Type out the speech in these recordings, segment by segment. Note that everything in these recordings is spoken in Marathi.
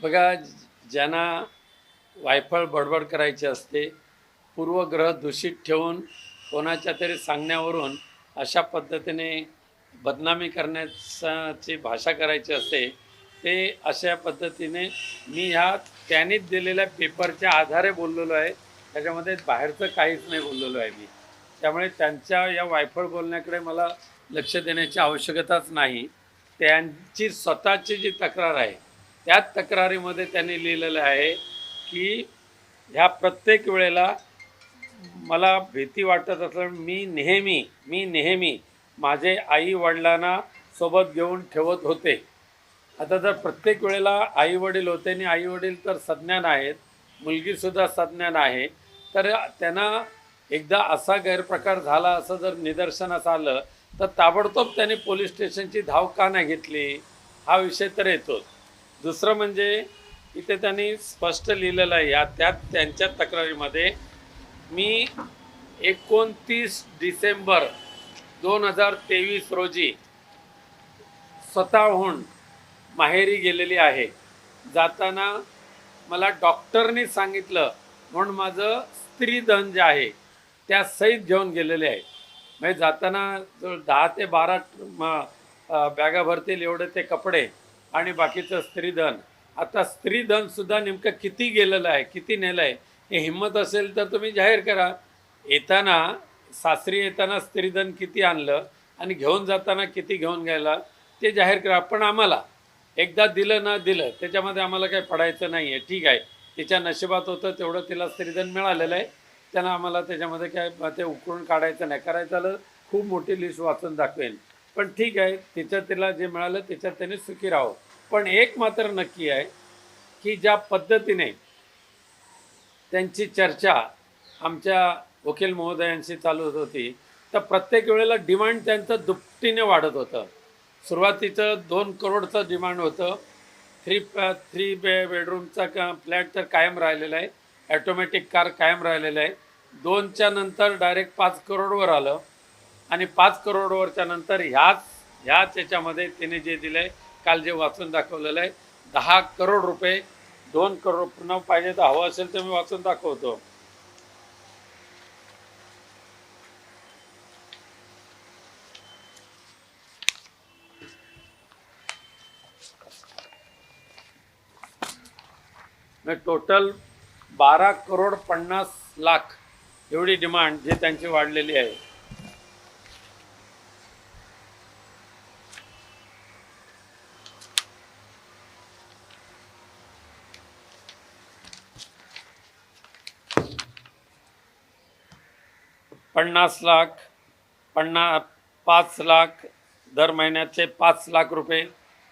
बघा, ज्यांना वायफळ बडबड करायची असते, पूर्वग्रह दूषित ठेवून कोणाच्या तरी सांगण्यावरून अशा पद्धतीने बदनामी करण्याची भाषा करायची असते, ते अशा पद्धतीने मी ह्या त्यांनीच दिलेल्या पेपरच्या आधारे बोललेलो आहे. त्याच्यामध्ये बाहेरचं काहीच नाही बोललेलो आहे मी. त्यामुळे त्यांच्या या वायफळ बोलण्याकडे मला लक्ष देण्याची आवश्यकताच नाही. त्यांची स्वतःची जी तक्रार आहे, त्याच तक्रारीमध्ये त्यांनी लिहिलेलं आहे की ह्या प्रत्येक वेळेला मला भीती वाटत असल्यास मी नेहमी माझे आई वडिलांना सोबत घेऊन ठेवत होते. आता जर प्रत्येक वेळेला आई वडील होते आणि आई वडील तर सज्ञान आहेत, मुलगीसुद्धा सज्ञान आहे, तर त्यांना एकदा असा गैरप्रकार झाला असं जर निदर्शनास आलं तर ताबडतोब त्यांनी पोलीस स्टेशनची धाव का नाही घेतली, हा विषय तर येतोच. दुसरं म्हणजे इथे त्यांनी स्पष्ट लिहिलेलं आहे त्यात त्यांच्या तक्रारीमध्ये, मी 29 डिसेंबर 2023 रोजी स्वतःहून माहेरी गेलेली आहे. जाताना मला डॉक्टरनी सांगितलं म्हणून माझं स्त्रीधन जे आहे त्या सहित घेऊन गेलेले आहे. म्हणजे जाताना जवळ 10 ते 12 बॅगा भरतील एवढे ते कपडे आणि बाकीचं स्त्रीधन. आता स्त्रीधनसुद्धा नेमकं किती गेलेलं आहे, किती नेलं आहे, हे हिंमत असेल तर तुम्ही जाहीर करा. येताना सासरी येताना स्त्रीधन किती आणलं आणि घेऊन जाताना किती घेऊन गेला ते जाहीर करा. पण आम्हाला एकदा दिलं ना दिलं त्याच्यामध्ये आम्हाला काही पडायचं नाही आहे. ठीक आहे, तिच्या नशिबात होतं तेवढं तिला स्त्रीधन मिळालेलं आहे, त्यांना आम्हाला त्याच्यामध्ये काय ते उकळून काढायचं नाही. करायचं आलं खूप मोठी लिस्ट वाचून दाखवेन, पण ठीक आहे, तिला जे मिळालं त्याच्यात त्याने सुखी राहावं. पण एक मात्र नक्की आहे की ज्या पद्धतीने त्यांची चर्चा आमच्या वकील महोदयांशी चालू होत होती, तर प्रत्येक वेळेला डिमांड त्यांचं दुपटीने वाढत होतं. सुरुवातीचं 2 करोडचं डिमांड होतं. थ्री बेडरूमचा फ्लॅट तर कायम राहिलेला आहे, ॲटोमॅटिक कार कायम राहिलेलं आहे. 2च्या नंतर डायरेक्ट 5 करोडवर आलं आणि 5 करोडवरच्या नंतर ह्याच याच्यामध्ये तिने जे दिलं आहे, काल जे वाचून दाखवलेलं आहे, 10 करोड रुपये. 2 करोड पुन्हा पाहिजे तर हवं असेल तर मी वाचून दाखवतो. टोटल 12,50,00,000 एवढी डिमांड जी त्यांची वाढलेली आहे. ₹50,00,000, 5,00,000 दर महिन्याचे 5,00,000 रुपये,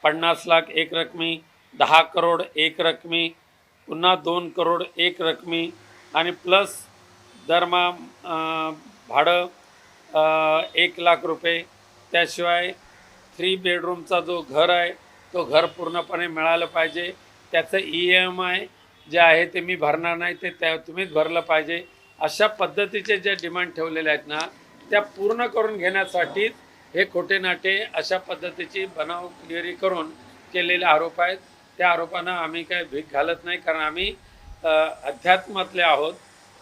50,00,000 एक रकमी, 10 करोड एक रकमी, पुन्हा 2 करोड एक रकमी आणि प्लस दरमहा भाडं 1,00,000 रुपये. त्याशिवाय 3 बेडरूमचा जो घर आहे तो घर पूर्णपणे मिळालं पाहिजे. त्याचं EMI जे आहे ते मी भरणार नाही, ते तुम्हीच भरलं पाहिजे. अशा पद्धतीचे जे डिमांड ठेवलेले आहेत ना, त्या पूर्ण करून घेण्यासाठीच हे खोटे नाटे अशा पद्धतीची बनावगिरी करून केलेले आरोप आहेत. त्या आरोपांना आम्ही काय भीक घालत नाही, कारण आम्ही अध्यात्मातले आहोत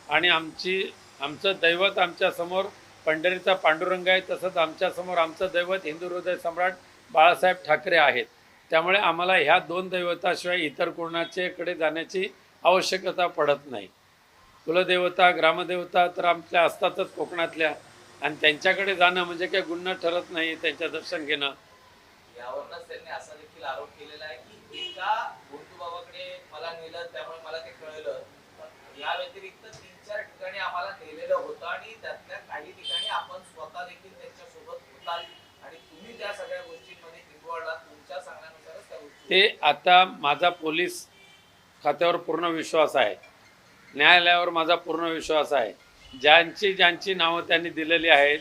आणि आमचं दैवत आमच्यासमोर पंढरीचा पांडुरंग आहे, तसंच आमच्यासमोर आमचं दैवत हिंदू हृदय सम्राट बाळासाहेब ठाकरे आहेत. त्यामुळे आम्हाला ह्या 2 दैवताशिवाय इतर कोणाच्याकडे जाण्याची आवश्यकता पडत नाही. कुलदेवता ग्रामदेवता तर आपल्या असतातच कोकणातल्या, आणि त्यांच्याकडे जाणं म्हणजे काही गुन्हा ठरत नाही त्यांच्या दर्शन घेणं. यावरूनच त्यांनी असा देखील आरोप केलेला आहे की एका गोटू बाबाकडे मला नेलं त्यामुळे मला ते कळलं, या व्यतिरिक्त 3-4 ठिकाणी आम्हाला नेलेलं होतं आणि त्यातल्या काही ठिकाणी आपण स्वतः देखील त्यांच्यासोबत होताल आणि तुम्ही त्या सगळ्या गोष्टींमध्ये इन्व्हॉल्व तुमच्या सांगण्यानुसारच त्या गोष्टी. ते आता माझा पोलीस खात्यावर पूर्ण विश्वास आहे, न्यायालयावर माझा पूर्ण विश्वास आहे. ज्यांची नावं त्यांनी दिलेली आहेत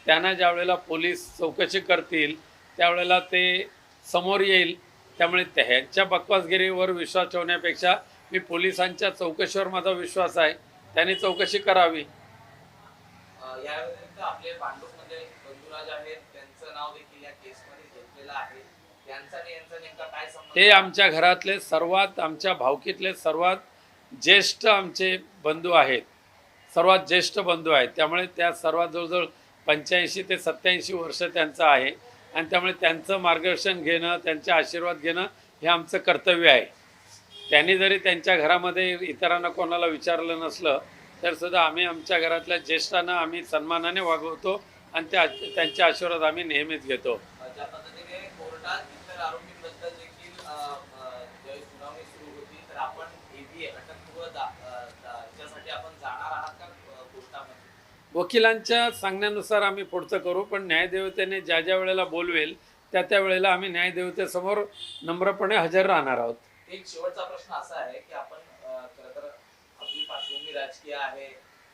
त्यांना ज्या वेळेला पोलीस चौकशी करतील त्यावेळेला ते समोर येईल. त्यामुळे ह्यांच्या बकवासगिरीवर विश्वास ठेवण्यापेक्षा मी पोलिसांच्या चौकशीवर माझा विश्वास आहे, त्यांनी चौकशी करावी. या व्यतिरिक्त आपले भांडूपमध्ये बंधुराज आहेत, त्यांचं नाव देखील या केसमध्ये घेतलेलं आहे. यांचा आणि यांचा नेमका काय संबंध? ते आमच्या घरातले सर्वात, आमच्या भावकीतले सर्वात ज्येष्ठ आमचे बंधू आहेत, सर्वात ज्येष्ठ बंधू आहेत. त्यामुळे त्या सर्वात जवळजवळ 85 ते 87 वर्ष त्यांचं आहे आणि त्यामुळे त्यांचं मार्गदर्शन घेणं, त्यांचे आशीर्वाद घेणं हे आमचं कर्तव्य आहे. त्यांनी जरी त्यांच्या घरामध्ये इतरांना कोणाला विचारलं नसलं तर सुद्धा आम्ही आमच्या घरातल्या ज्येष्ठांना आम्ही सन्मानाने वागवतो आणि त्यांचे आशीर्वाद आम्ही नेहमीच घेतो. ज्या पद्धतीने कोर्टात इतर आरोपींबद्दल देखील ज्यावेळी सुनावणी सुरू होती तर आपण एबीए अटकपूर्व याच्यासाठी आपण जाणार आहात का कोर्टामध्ये? वकिलांच्या सांगण्यानुसार आम्ही पुढचं करू, पण न्यायदेवतेने ज्या ज्या वेळेला बोलवेल त्या वेळेला आम्ही न्यायदेवतेसमोर नम्रपणे हजर राहणार आहोत. एक शेवटचा प्रश्न असा आहे की आपण खरं तर आपली पार्श्वभूमी राजकीय आहे,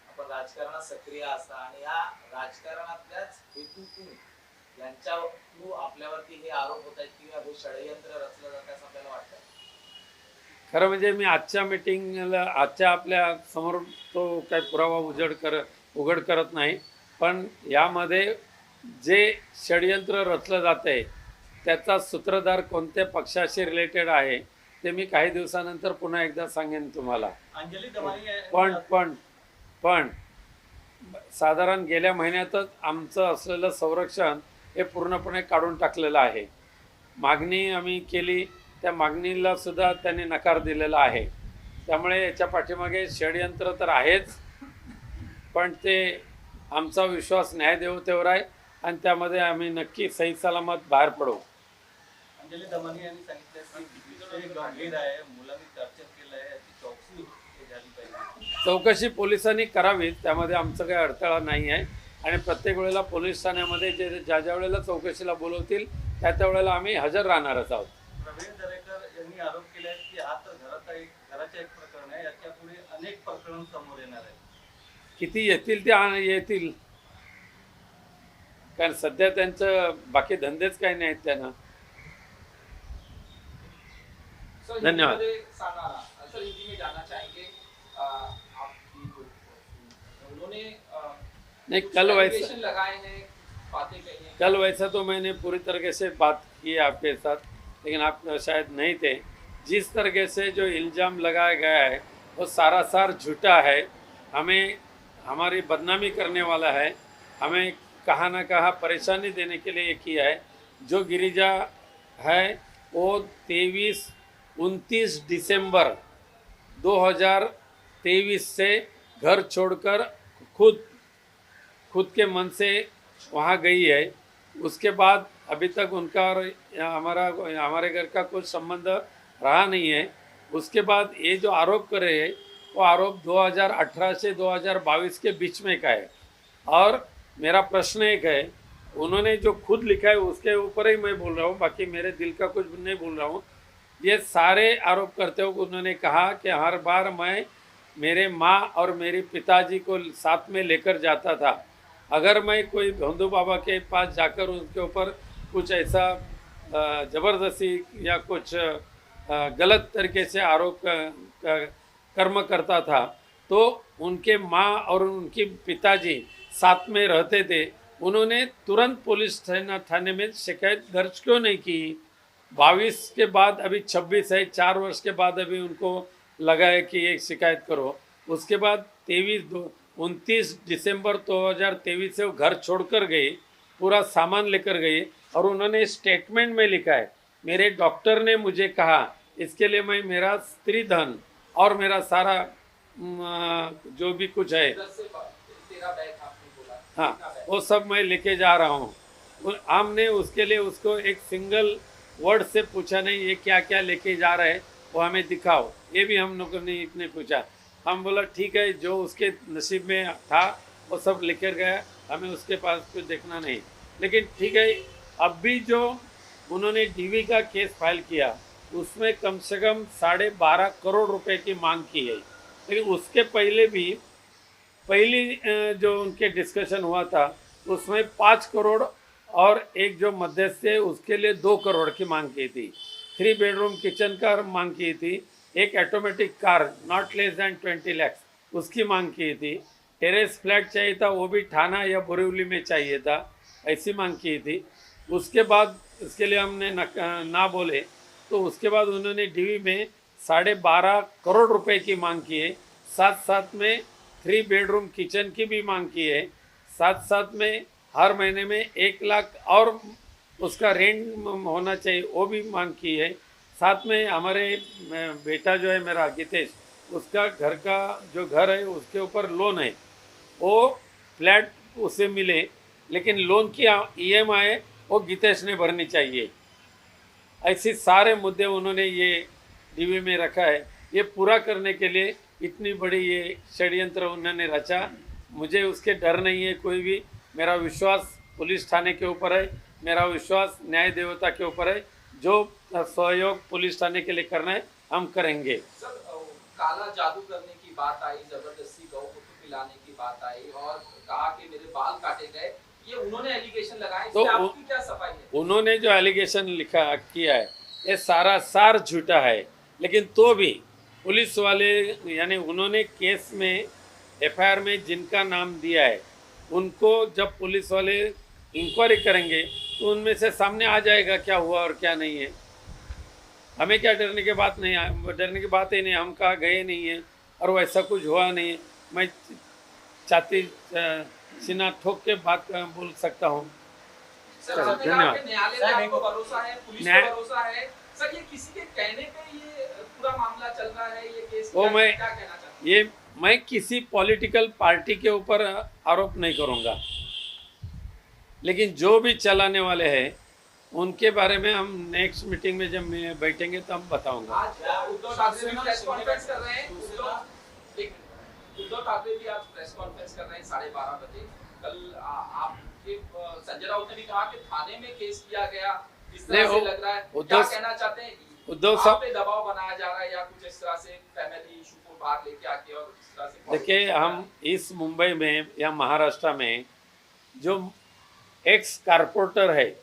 आपण राजकारणात सक्रिय असता आणि या राजकारणातल्याच हेतूतून यांच्या थ्रू आपल्यावरती हे आरोप होत आहेत किंवा हे षडयंत्र रचलं जात असं आपल्याला वाटतं? खरं म्हणजे मी आजच्या मीटिंगला आजच्या आपल्या समोर तो काही पुरावा उघड करत नाही, पण यामध्ये जे षडयंत्र रचलं जातं आहे त्याचा सूत्रधार कोणत्या पक्षाशी रिलेटेड आहे ते मी काही दिवसानंतर पुन्हा एकदा सांगेन तुम्हाला. अंजली दमानी पण साधारण गेल्या महिन्यातच आमचं असलेलं संरक्षण हे पूर्णपणे काढून टाकलेलं आहे. मागणी आम्ही केली, त्या मागणीला सुद्धा त्यांनी नकार दिलेला आहे. त्यामुळे याच्या पाठीमागे षडयंत्र तर आहेच, पण ते आमचा विश्वास न्यायदेवतेवर आहे आणि त्यामध्ये आम्ही नक्की सही सलामत बाहेर पडू. अंजली दमानी यांनी सांगितलं की विषय गंभीर आहे, मुलांनी टॉर्चर केलं आहे, याची चौकशी झाली पाहिजे. चौकशी पोलिसांनी करावी, त्यामध्ये आमचं काही अडथळा नाही आहे आणि प्रत्येक वेळेला पोलीस ठाण्यामध्ये ज्या वेळेला चौकशीला बोलवतील त्या वेळेला आम्ही हजर राहणारच आहोत. प्रवीण दरेकर यांनी आरोप केले आहेत की हा तर घराचं एक प्रकरण आहे, याच्या पुढे अनेक प्रकरण समोर येणार आहे. किती येतील ते येतील, कारण सध्या त्यांचं बाकी धंदेच काही नाहीत त्यांना. धन्यवाद. सर हिंदी में जानना चाहेंगे आपकी उन्होंने नहीं, कल वैसा तो मैंने पूरी तरीके से बात की है आपके साथ, लेकिन आप शायद नहीं थे. जिस तरीके से जो इल्ज़ाम लगाया गया है वो सारासार झूठा है, हमें हमारी बदनामी करने वाला है, हमें कहाँ ना कहाँ परेशानी देने के लिए किया है. जो गिरिजा है वो 29 दिसंबर 2023 से घर छोड़कर खुद के मन से वहाँ गई है. उसके बाद अभी तक उनका और हमारे घर का कुछ संबंध रहा नहीं है. उसके बाद ये जो आरोप कर रहे हैं वो आरोप 2018 से 2022 के बीच में का है. और मेरा प्रश्न एक है, उन्होंने जो खुद लिखा है उसके ऊपर ही मैं बोल रहा हूँ, बाकी मेरे दिल का कुछ नहीं बोल रहा हूँ. ये सारे आरोप करते हुए उन्होंने कहा कि हर बार मैं मेरे माँ और मेरे पिताजी को साथ में लेकर जाता था. अगर मैं कोई भोंदू बाबा के पास जाकर उनके ऊपर कुछ ऐसा ज़बरदस्ती या कुछ गलत तरीके से आरोप कर्म करता था तो उनके माँ और उनके पिताजी साथ में रहते थे. उन्होंने तुरंत पुलिस थाने में शिकायत दर्ज क्यों नहीं की? 22 के बाद अभी 26 है, 4 वर्ष के बाद अभी उनको लगा है कि एक शिकायत करो. उसके बाद 29 दिसंबर 2023 से वो घर छोड़कर गए, पूरा सामान लेकर गए और उन्होंने स्टेटमेंट में लिखा है, मेरे डॉक्टर ने मुझे कहा इसके लिए मैं मेरा स्त्री धन और मेरा सारा जो भी कुछ है, हाँ, वो सब मैं लेके जा रहा हूँ. हमने उसके लिए उसको एक सिंगल वर्ड से पूछा नहीं, ये क्या क्या लेके जा रहे हैं वो हमें दिखाओ, ये भी हम लोगों ने इतने पूछा. हम बोला ठीक है, जो उसके नसीब में था वो सब लेकर गया, हमें उसके पास कुछ देखना नहीं. लेकिन ठीक है, अब भी जो उन्होंने डीवी का केस फाइल किया उसमें कम से कम 12.5 करोड़ रुपए की मांग की है. लेकिन उसके पहले भी पहली जो उनके डिस्कशन हुआ था उसमें 5 करोड़ और एक जो मध्यस्थ है उसके लिए 2 करोड़ की मांग की थी. 3 बेडरूम किचन का मांग की थी. एक automatic car not less than 20 lakh उसकी मांग की थी. टेरेस फ्लैट चाहिए था, वो भी थाना या बोरीवली में चाहिए था, ऐसी मांग की थी. उसके बाद इसके लिए हमने ना बोले, तो उसके बाद उन्होंने डीवी में 12.5 करोड़ रुपए की मांग की है। साथ साथ में 3 बेडरूम किचन की भी मांग की है। साथ साथ में हर महीने में 1 लाख और उसका रेंट होना चाहिए, वो भी मांग की है। साथ में हमारे बेटा जो है मेरा गितेश, उसका घर का जो घर है उसके ऊपर लोन है, वो फ्लैट उसे मिले, लेकिन लोन की ईएमआई वो गितेश ने भरनी चाहिए। ऐसे सारे मुद्दे उन्होंने ये डीवी में रखा है। ये पूरा करने के लिए इतनी बड़ी ये षड्यंत्र उन्होंने रचा। मुझे उसके डर नहीं है कोई भी। मेरा विश्वास पुलिस थाने के ऊपर है, मेरा विश्वास न्याय देवता के ऊपर है। जो सहयोग पुलिस थाने के लिए करना है हम करेंगे। सर काला जादू करने की बात आई, जबरदस्ती गौ को पिलाने की बात आई और कहा कि मेरे बाल काटे गए, ये उन्होंने एलिगेशन लगाए, तो इससे आपकी क्या सफाई है? उन्होंने जो एलिगेशन लिखा किया है ये सारा सार झूठा है। लेकिन तो भी पुलिस वाले यानी उन्होंने केस में एफआईआर में जिनका नाम दिया है उनको जब पुलिस वाले इंक्वायरी करेंगे तो उनमें से सामने आ जाएगा क्या हुआ और क्या नहीं है। हमें क्या डरने की बात नहीं है, डरने की बात ही नहीं। हम कहाँ गए नहीं है और वैसा कुछ हुआ नहीं है। मैं छाती सीना ठोक के बात बोल सकता हूँ। सर आपने कहा कि न्यायालय पे आपको भरोसा है, पुलिस पे भरोसा है। सर ये किसी के कहने पे ये पूरा मामला चल रहा है, ये केस वो क्या मैं क्या कहना चाहते हैं? ये मैं किसी पॉलिटिकल पार्टी के ऊपर आरोप नहीं करूँगा, लेकिन जो भी चलाने वाले हैं उनके बारे में हम नेक्स्ट मीटिंग में जब बैठेंगे तो हम बताऊंगा। आज उद्धव ठाकरे भी प्रेस कॉन्फ्रेंस कर रहे हैं। उद्धव ठाकरे भी आज प्रेस कॉन्फ्रेंस कर रहे हैं 12:30 बजे। कल आपके संजय राउत ने भी कहा कि थाने में केस किया गया, इस तरह से लग रहा है। क्या कहना चाहते हैं? उद्धव आप पे दबाव बनाया जा रहा है या कुछ इस तरह से फैमिली इशू को बाहर लेके आके और इस तरह से? देखिए, हम इस मुंबई में या महाराष्ट्र में जो एक्स कारपोरेटर है,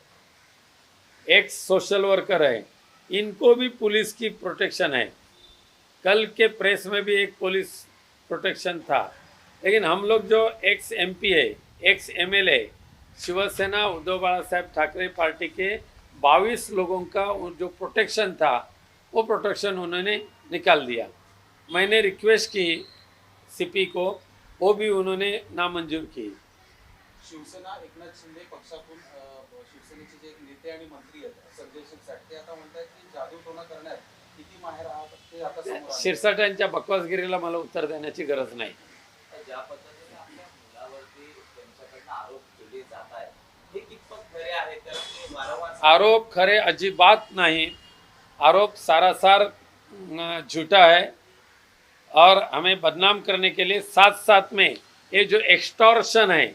एक्स सोशल वर्कर है, इनको भी पुलिस की प्रोटेक्शन है। कल के प्रेस में भी एक पुलिस प्रोटेक्शन था। लेकिन हम लोग जो एक्स एमपी है, एक्स एमएलए, शिवसेना उद्धव बाला साहब ठाकरे पार्टी के 22 लोगों का जो प्रोटेक्शन था वो प्रोटेक्शन उन्होंने निकाल दिया। मैंने रिक्वेस्ट की सीपी को, वो भी उन्होंने नामंजूर की। शिवसेना एकनाथ शिंदे पक्षातून शिवसेनेचे जे नेते आणि मंत्री आहेत संजय शिरसाट ते आता म्हणतात की जादूटोणा करण्यात किती माहेर आहात ते आता समोर आले. शिरसाटांच्या बकवासगिरीला मला उत्तर देण्याची गरज नाही। ज्या पद्धतीने आपल्या मुलावरती त्यांच्याकडनं आरोप केले जात आहेत, हे कितपत खरे आहेत? तर ते वारंवार आरोप खरे अजिबात नहीं। आरोप सारासार झूठा है और हमें बदनाम करने के लिए साथ साथ में ये जो एक्सटॉर्शन है,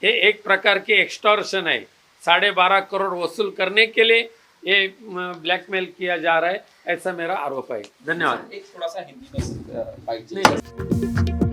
ये एक प्रकार की एक्सटॉर्शन है। 12.5 करोड़ वसूल करने के लिए ये ब्लैकमेल किया जा रहा है, ऐसा मेरा आरोप है। धन्यवाद। एक थोड़ा सा हिंदी में बाइट नहीं।